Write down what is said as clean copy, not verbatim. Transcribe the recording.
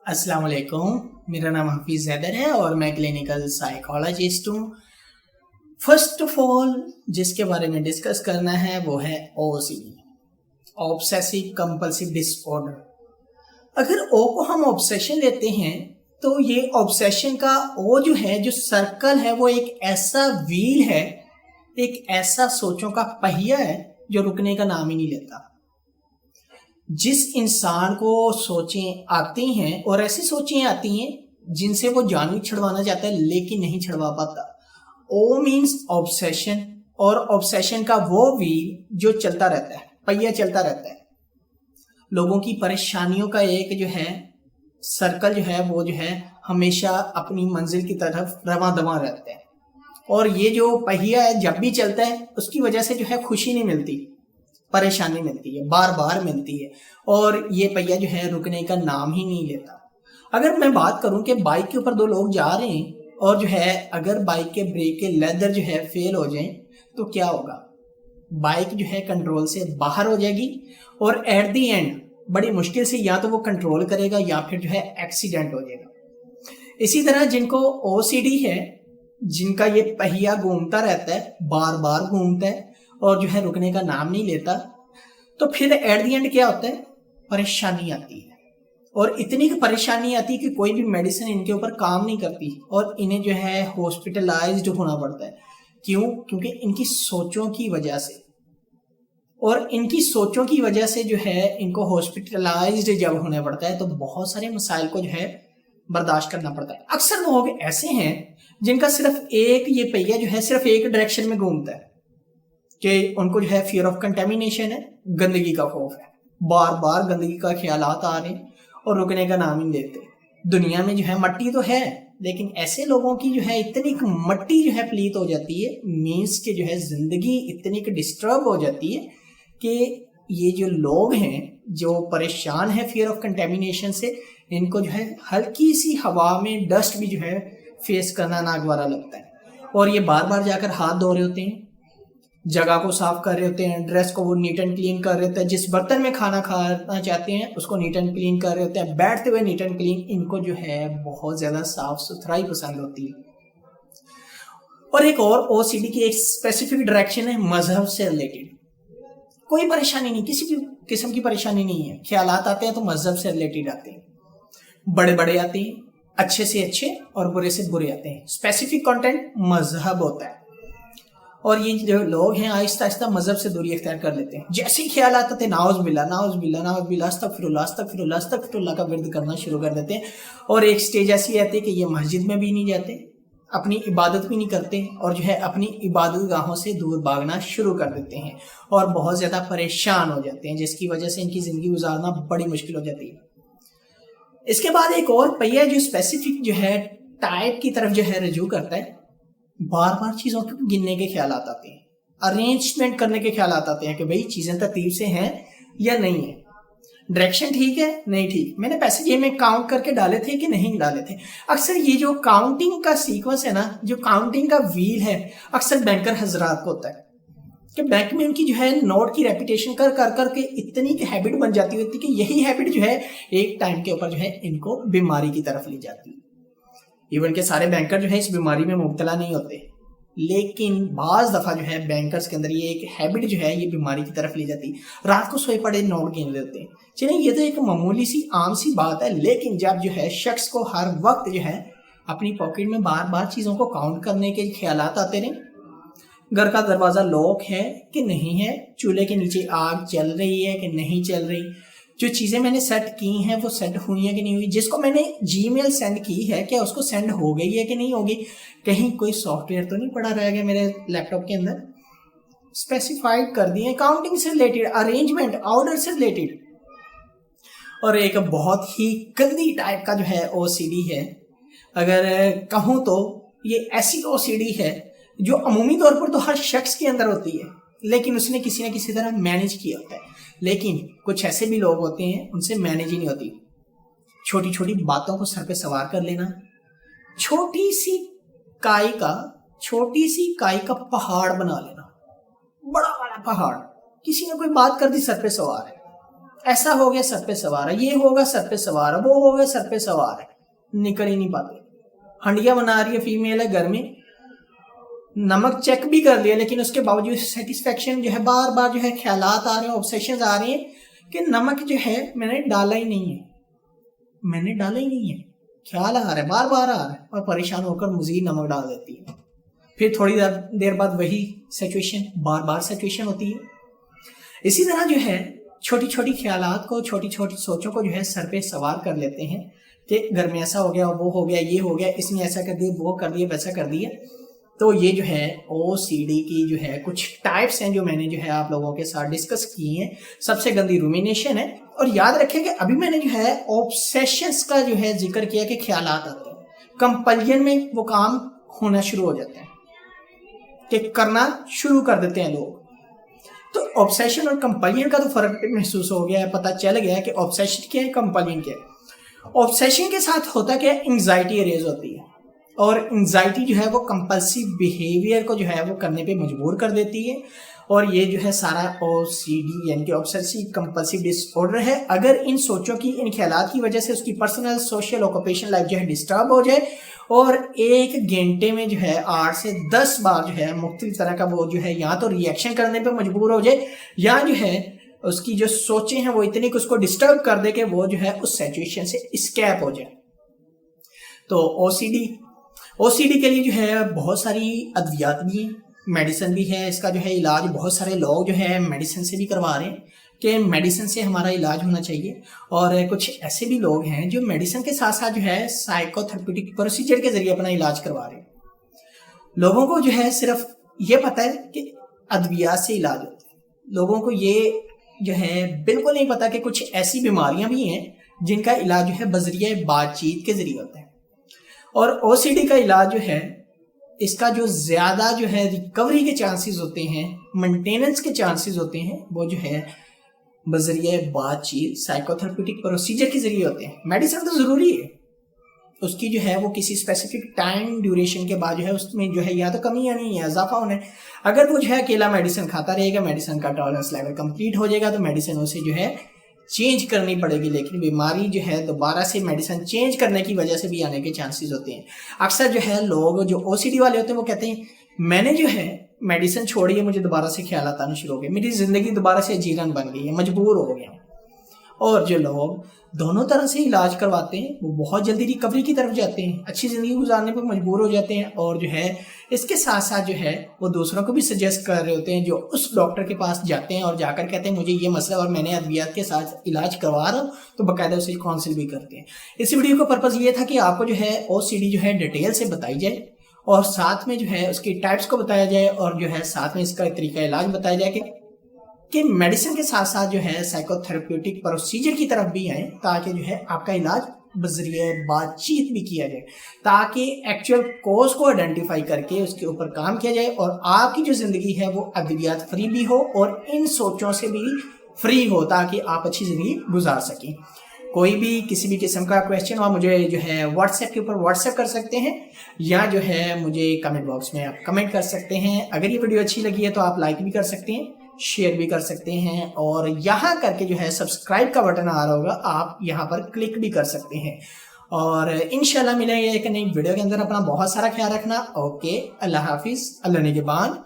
अस्सलाम वालेकुम। मेरा नाम हफीज़ हैदर है और मैं क्लिनिकल साइकोलॉजिस्ट हूँ। फर्स्ट ऑफ ऑल जिसके बारे में डिस्कस करना है वो है OCD, ऑब्सेसिव कंपल्सिव डिसऑर्डर। अगर O को हम ऑब्सेशन लेते हैं तो ये ऑब्सेशन का O जो है, जो सर्कल है, वो एक ऐसा व्हील है, एक ऐसा सोचों का पहिया है जो रुकने का नाम ही नहीं लेता। जिस इंसान को सोचें आती हैं और ऐसी सोचें आती हैं जिनसे वो जान भी छुड़वाना चाहता है लेकिन नहीं छुड़वा पाता। O मीन्स ऑब्सेशन, और ऑब्सेशन का वो व्हील जो चलता रहता है, पहिया चलता रहता है। लोगों की परेशानियों का एक जो है सर्कल जो है वो जो है हमेशा अपनी मंजिल की तरफ रवां दवां रहता है। और ये जो पहिया है जब भी चलता है उसकी वजह से जो है खुशी नहीं मिलती, परेशानी मिलती है, बार बार मिलती है, और ये पहिया जो है रुकने का नाम ही नहीं लेता। अगर मैं बात करूं कि बाइक के ऊपर दो लोग जा रहे हैं और जो है अगर बाइक के ब्रेक के लेदर जो है फेल हो जाए तो क्या होगा? बाइक जो है कंट्रोल से बाहर हो जाएगी और एट दी एंड बड़ी मुश्किल से या तो वो कंट्रोल करेगा या फिर जो है एक्सीडेंट हो जाएगा। इसी तरह जिनको OCD है, जिनका ये पहिया घूमता रहता है, बार बार घूमता है और जो है रुकने का नाम नहीं लेता, तो फिर एट दी एंड क्या होता है? परेशानी आती है, और इतनी परेशानी आती है कि कोई भी मेडिसिन इनके ऊपर काम नहीं करती और इन्हें जो है हॉस्पिटलाइज्ड होना पड़ता है। क्यों? क्योंकि इनकी सोचों की वजह से, और इनकी सोचों की वजह से जो है इनको हॉस्पिटलाइज्ड जब होना पड़ता है तो बहुत सारे मसाइल को जो है बर्दाश्त करना पड़ता है। अक्सर लोग ऐसे हैं जिनका सिर्फ एक ये पहिया जो है सिर्फ एक डायरेक्शन में घूमता है कि उनको जो है फियर ऑफ कंटेमिनेशन है, गंदगी का खौफ है, बार बार गंदगी का ख्यालात आ रहे हैं और रुकने का नाम ही नहीं लेते। दुनिया में जो है मट्टी तो है, लेकिन ऐसे लोगों की जो है इतनी मट्टी जो है प्लीत हो जाती है, मीन्स के जो है जिंदगी इतनी डिस्टर्ब हो जाती है कि ये जो लोग हैं जो परेशान है फियर ऑफ कंटेमिनेशन से, इनको जो है हल्की सी हवा में डस्ट भी जो है फेस करना नागवारा लगता है। और ये बार बार जाकर हाथ धो रहे होते हैं, जगह को साफ कर रहे होते हैं, ड्रेस को वो नीट एंड क्लीन कर रहे होते हैं, जिस बर्तन में खाना खाना चाहते हैं उसको नीट एंड क्लीन कर रहे होते हैं, बैठते हुए नीट एंड क्लीन। इनको जो है बहुत ज्यादा साफ सुथराई पसंद होती है। और एक और OCD की एक स्पेसिफिक डायरेक्शन है मजहब से रिलेटेड। कोई परेशानी नहीं, किसी भी किस्म की परेशानी नहीं है, ख्यालात आते हैं तो मजहब से रिलेटेड आते हैं, बड़े बड़े आते हैं, अच्छे से अच्छे और बुरे से बुरे आते हैं। स्पेसिफिक कंटेंट मजहब होता है, और ये जो लोग हैं आहिस्ता आहिस्ता मजहब से दूरी अख्तियार कर लेते हैं। जैसे ही ख्याल आता है नाउज़ बिल्लाह नाउज़ बिल्लाह नाउज़ बिल्लाह अस्तगफिरुल्लाह अस्तगफिरुल्लाह अस्तगफिरुल्लाह का विर्द करना शुरू कर देते हैं। और एक स्टेज ऐसी आती है कि ये मस्जिद में भी नहीं जाते, अपनी इबादत भी नहीं करते, और जो है अपनी इबादत गाहों से दूर भागना शुरू कर देते हैं और बहुत ज़्यादा परेशान हो जाते हैं, जिसकी वजह से इनकी ज़िंदगी गुजारना बड़ी मुश्किल हो जाती है। इसके बाद एक और पहिया जो स्पेसिफिक जो है टाइप की तरफ जो है रजू करता है। बार बार चीज़ों को गिनने के ख्याल आते हैं, अरेंजमेंट करने के ख्याल आते हैं कि भाई चीज़ें तरतीब से हैं या नहीं है, डायरेक्शन ठीक है नहीं ठीक, मैंने पैसे जेब में काउंट करके डाले थे कि नहीं डाले थे। अक्सर ये जो काउंटिंग का सीक्वेंस है ना, जो काउंटिंग का व्हील है, अक्सर बैंकर हजरात को होता है कि बैंक में उनकी जो है नोट की रेपिटेशन कर कर करके इतनी हैबिट बन जाती होती है कि यही हैबिट जो है एक टाइम के ऊपर जो है इनको बीमारी की तरफ ले जाती है। इवन के सारे बैंकर जो है इस बीमारी में मुब्तला नहीं होते, लेकिन बाज दफा जो है बैंकर्स के अंदर ये एक हैबिट जो है ये बीमारी की तरफ ले जाती है। रात को सोए पड़े नोट गिन लेते हैं। चलिए ये तो एक मामूली सी आम सी बात है, लेकिन जब जो है शख्स को हर वक्त जो है अपनी पॉकेट में बार बार चीज़ों को काउंट करने के ख्यालात आते रहे, घर का दरवाज़ा लॉक है कि नहीं है, चूल्हे के नीचे आग चल रही है कि नहीं चल रही, जो चीज़ें मैंने सेट की हैं वो सेट हुई है कि नहीं हुई, जिसको मैंने जीमेल सेंड की है क्या उसको सेंड हो गई है कि नहीं होगी, कहीं कोई सॉफ्टवेयर तो नहीं पड़ा रह गया मेरे लैपटॉप के अंदर। स्पेसिफाइड कर दिए काउंटिंग से रिलेटेड, अरेंजमेंट, ऑर्डर से रिलेटेड। और एक बहुत ही गंदी टाइप का जो है OCD है, अगर कहूँ तो ये ऐसी OCD है जो अमूमी तौर पर तो हर शख्स के अंदर होती है, लेकिन उसने किसी न किसी तरह मैनेज किया होता है। लेकिन कुछ ऐसे भी लोग होते हैं उनसे मैनेज ही नहीं होती। छोटी छोटी बातों को सर पे सवार कर लेना, छोटी सी काई का पहाड़ बना लेना, बड़ा बड़ा पहाड़, किसी ने कोई बात कर दी सर पे सवार है, ऐसा हो गया सर पे सवार है, ये होगा सर पे सवार है, वो हो गया सर पे सवार है, निकल ही नहीं पाते। हंडिया बना रही है फीमेल है घर में, नमक चेक भी कर लिया, लेकिन उसके बावजूद सेटिस्फेक्शन जो है, बार बार जो है ख्यालात आ रहे हैं, ऑब्सेशंस आ रहे हैं कि नमक जो है मैंने डाला ही नहीं है, मैंने डाला ही नहीं है, ख्याल आ रहा है, बार बार आ रहा है, और परेशान होकर मजीद नमक डाल देती है। फिर थोड़ी देर बाद वही सिचुएशन, बार बार सिचुएशन होती है। इसी तरह जो है छोटी छोटी ख्यालात को, छोटी छोटी सोचों को जो है सर पे सवार कर लेते हैं कि घर में ऐसा हो गया, वो हो गया, ये हो गया, इसने ऐसा कर दिया, वो कर दिया, वैसा कर दिया। तो ये जो है OCD की जो है कुछ टाइप्स हैं जो मैंने जो है आप लोगों के साथ डिस्कस किए हैं। सबसे गंदी रूमिनेशन है, और याद रखिए कि अभी मैंने जो है ऑब्सेशंस का जो है जिक्र किया कि ख्यालात आते हैं, कंपल्जन में वो काम होना शुरू हो जाता है कि करना शुरू कर देते हैं लोग। तो ऑब्सेशन और कंपल्जन का तो फर्क महसूस हो गया है, पता चल गया है कि ऑब्सेशन क्या है, कंपल्जन क्या है। ऑब्सेशन के साथ होता क्या है, एंग्जाइटी अरेज होती है, और एंग्जाइटी जो है वो कंपल्सिव बिहेवियर को जो है वो करने पे मजबूर कर देती है, और ये जो है सारा OCD यानी कि ऑब्सेसिव कंपल्सिव डिसऑर्डर है। अगर इन सोचों की, इन ख्यालात की वजह से उसकी पर्सनल, सोशल, ऑक्यूपेशनल लाइफ जो है डिस्टर्ब हो जाए, और एक घंटे में जो है 8 से 10 बार जो है मुख्तलिफ तरह का वो जो है या तो रिएक्शन करने पे मजबूर हो जाए, या जो है उसकी जो सोचें हैं वो इतनी कि उसको डिस्टर्ब कर दे कि वो जो है उस सिचुएशन से एस्केप हो जाए। तो OCD के लिए जो है बहुत सारी अद्वियात भी हैं, मेडिसिन भी है, इसका जो है इलाज बहुत सारे लोग जो है मेडिसिन से भी करवा रहे हैं कि मेडिसिन से हमारा इलाज होना चाहिए, और कुछ ऐसे भी लोग हैं जो मेडिसिन के साथ साथ जो है साइकोथेरेप्यूटिक प्रोसीजर के जरिए अपना इलाज करवा रहे हैं। लोगों को जो है सिर्फ ये पता है कि अद्वियात से इलाज होता है, लोगों को ये जो है बिल्कुल नहीं पता कि कुछ ऐसी बीमारियां भी हैं जिनका इलाज जो है बजरिए बातचीत के जरिए होता है। और OCD का इलाज जो है, इसका जो ज्यादा जो है रिकवरी के चांसेस होते हैं, मेंटेनेंस के चांसेस होते हैं, वो जो है बजरिए बातचीत, साइकोथेरेप्यूटिक प्रोसीजर के जरिए होते हैं। मेडिसिन तो जरूरी है, उसकी जो है वो किसी स्पेसिफिक टाइम ड्यूरेशन के बाद जो है उसमें जो है या तो कमी आनी है या इजाफा होना है। अगर वो जो है अकेला मेडिसिन खाता रहेगा, मेडिसिन का टॉलरेंस लेवल कंप्लीट हो जाएगा, तो मेडिसिन उसे जो है चेंज करनी पड़ेगी, लेकिन बीमारी जो है दोबारा से मेडिसिन चेंज करने की वजह से भी आने के चांसेस होते हैं। अक्सर जो है लोग जो OCD वाले होते हैं वो कहते हैं मैंने जो है मेडिसिन छोड़ी है, मुझे दोबारा से ख्याल आना शुरू हो गए, मेरी जिंदगी दोबारा से जीवन बन गई है, मजबूर हो गया। और जो लोग दोनों तरह से इलाज करवाते हैं वो बहुत जल्दी रिकवरी की तरफ जाते हैं, अच्छी जिंदगी गुजारने पर मजबूर हो जाते हैं, और जो है इसके साथ साथ जो है वो दूसरों को भी सजेस्ट कर रहे होते हैं जो उस डॉक्टर के पास जाते हैं और जाकर कहते हैं मुझे ये मसला और मैंने अद्वियात के साथ इलाज करवा रहा हूँ, तो बाकायदा उसे काउंसिल भी करते हैं। इस वीडियो का पर्पज़ ये था कि आपको जो है OCD जो है डिटेल से बताई जाए, और साथ में जो है उसकी टाइप्स को बताया जाए, और जो है साथ में इसका तरीका इलाज बताया जाए कि मेडिसिन के साथ साथ जो है साइकोथेरेप्यूटिक प्रोसीजर की तरफ भी आए, ताकि जो है आपका इलाज बजरिए बातचीत भी किया जाए, ताकि एक्चुअल कोज को आइडेंटिफाई करके उसके ऊपर काम किया जाए, और आपकी जो जिंदगी है वो अद्वियात फ्री भी हो और इन सोचों से भी फ्री हो, ताकि आप अच्छी जिंदगी गुजार सकें। कोई भी किसी भी किस्म का क्वेश्चन हो मुझे जो है व्हाट्सएप के ऊपर व्हाट्सएप कर सकते हैं, या जो है मुझे कमेंट बॉक्स में आप कमेंट कर सकते हैं। अगर ये वीडियो अच्छी लगी है तो आप लाइक भी कर सकते हैं, शेयर भी कर सकते हैं, और यहाँ करके जो है सब्सक्राइब का बटन आ रहा होगा, आप यहाँ पर क्लिक भी कर सकते हैं। और इंशाल्लाह मिलेंगे एक नई वीडियो के अंदर। अपना बहुत सारा ख्याल रखना। ओके, अल्लाह हाफिज, अल्लाह निगहबान।